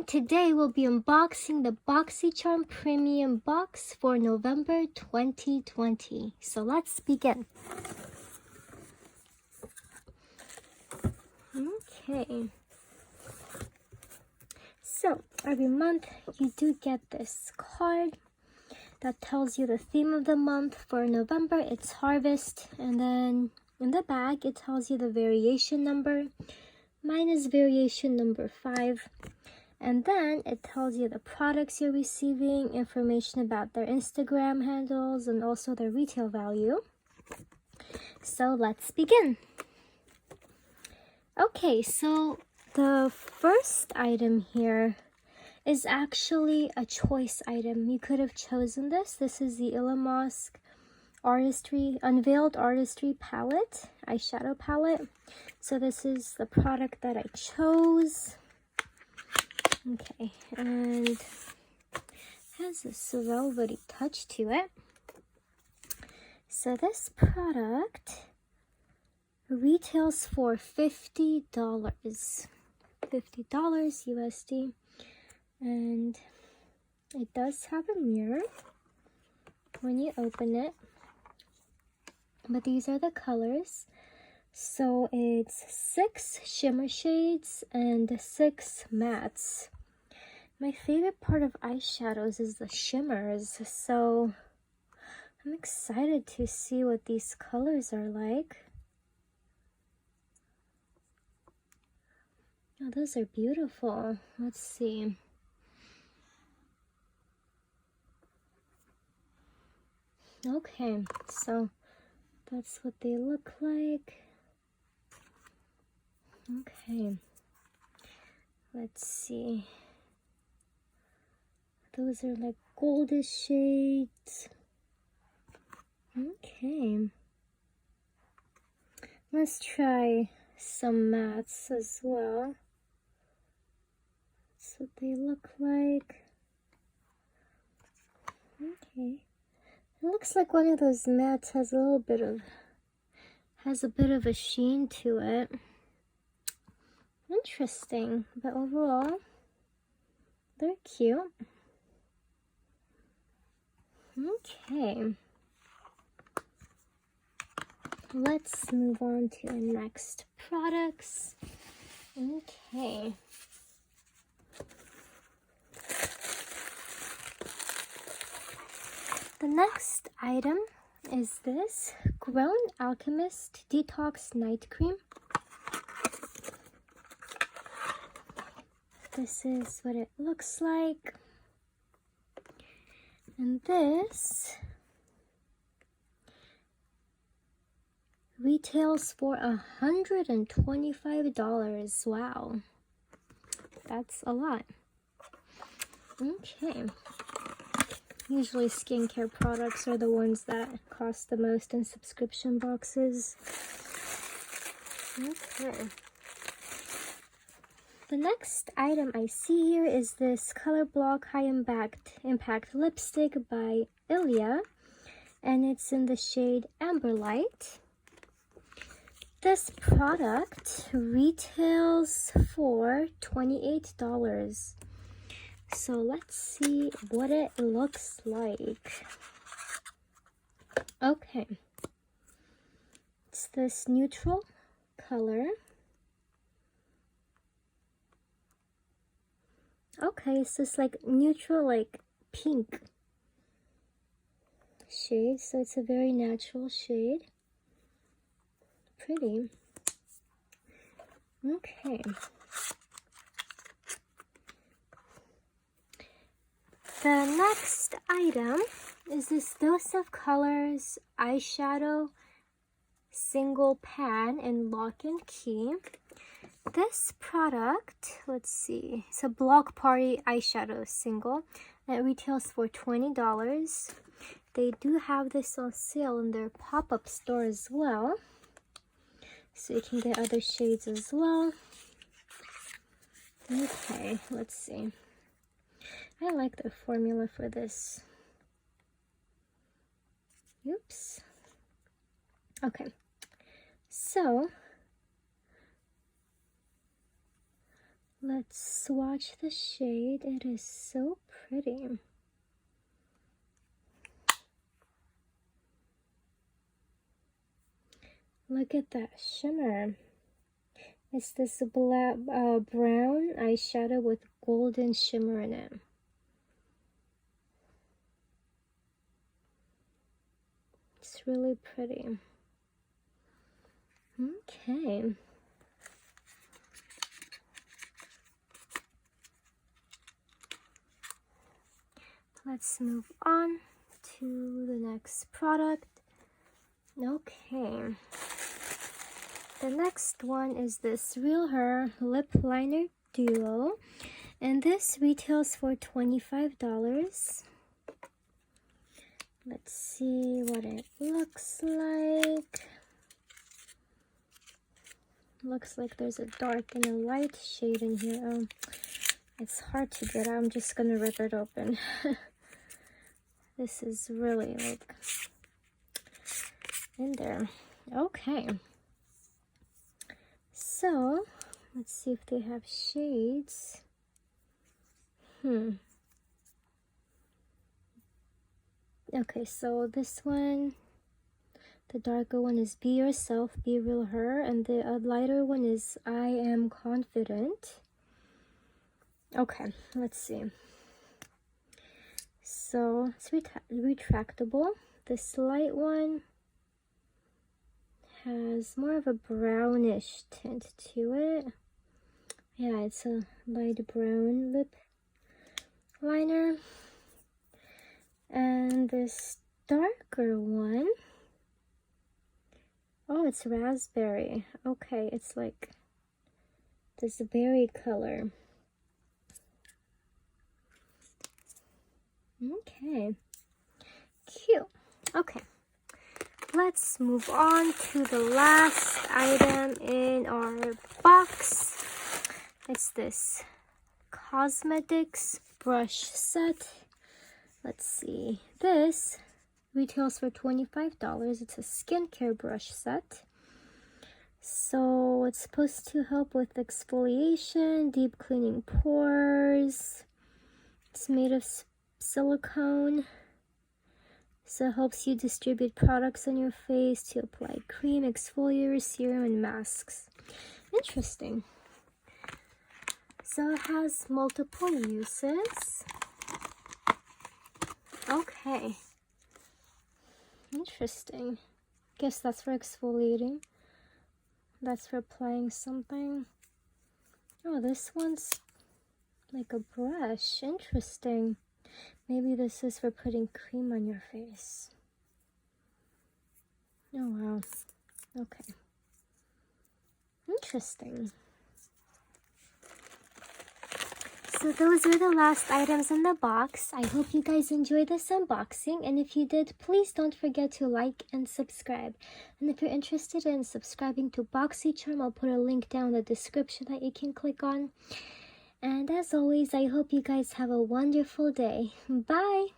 and today we'll be unboxing the Boxycharm Premium Box for November 2020. So let's begin. Okay. So every month you do get this card that tells you the theme of the month. For November, it's harvest, and then in the bag it tells you the variation number. Mine is variation number 5. And then it tells you the products you're receiving, information about their Instagram handles, and also their retail value. So let's begin. Okay, so the first item here is actually a choice item. You could have chosen this. This is the Ilia Unveiled Artistry Palette, Eyeshadow Palette. So this is the product that I chose. Okay, and it has this velvety touch to it. So this product retails for $50. $50 USD. And it does have a mirror when you open it. But these are the colors. So it's 6 shimmer shades and 6 mattes. My favorite part of eyeshadows is the shimmers, so I'm excited to see what these colors are like. Oh, those are beautiful. Let's see. Okay, so that's what they look like. Okay, let's see. Those are like goldish shades. Okay. Let's try some mattes as well. That's what they look like. Okay. It looks like one of those mattes has a bit of a sheen to it. Interesting, but overall, they're cute. Okay. Let's move on to the next products. Okay. The next item is this Grown Alchemist Detox Night Cream. This is what it looks like. And this retails for $125. Wow. That's a lot. Okay. Usually skincare products are the ones that cost the most in subscription boxes. Okay. The next item I see here is this Color Block High Impact Lipstick by Ilia, and it's in the shade Amber Light. This product retails for $28. So let's see what it looks like. Okay. It's this neutral color. Okay, it's this like neutral, like pink shade. So it's a very natural shade. Pretty. Okay. The next item is this Dose of Colors eyeshadow single pan in Lock and Key. This product, let's see, it's a Block Party eyeshadow single that retails for $20. They do have this on sale in their pop-up store as well, so you can get other shades as well. Okay, let's see. I like the formula for this. Oops. Okay, so Let's swatch the shade. It is so pretty. Look at that shimmer. It's this black, brown eyeshadow with golden shimmer in it. It's really pretty. Okay. Let's move on to the next product. Okay. The next one is this Real Her Lip Liner Duo. And this retails for $25. Let's see what it looks like. Looks like there's a dark and a light shade in here. It's hard to get out. I'm just gonna rip it open. This is really like in there. Okay. So, let's see if they have shades. Okay, so this one, the darker one is Be Yourself, Be Real Her, and the lighter one is I Am Confident. Okay, let's see. So, it's retractable. This light one has more of a brownish tint to it. Yeah, it's a light brown lip liner. And this darker one, oh, it's raspberry. Okay, it's like this berry color. Okay, cute. Okay, let's move on to the last item in our box. It's this cosmetics brush set. Let's see. This retails for $25. It's a skincare brush set. So it's supposed to help with exfoliation, deep cleaning pores. It's made of silicone. So it helps you distribute products on your face to apply cream, exfoliator, serum, and masks. Interesting. So it has multiple uses. Okay. Interesting. Guess that's for exfoliating. That's for applying something. Oh, this one's like a brush. Interesting. Maybe this is for putting cream on your face. Oh, wow. Okay. Interesting. So those were the last items in the box. I hope you guys enjoyed this unboxing. And if you did, please don't forget to like and subscribe. And if you're interested in subscribing to Boxycharm, I'll put a link down in the description that you can click on. And as always, I hope you guys have a wonderful day. Bye!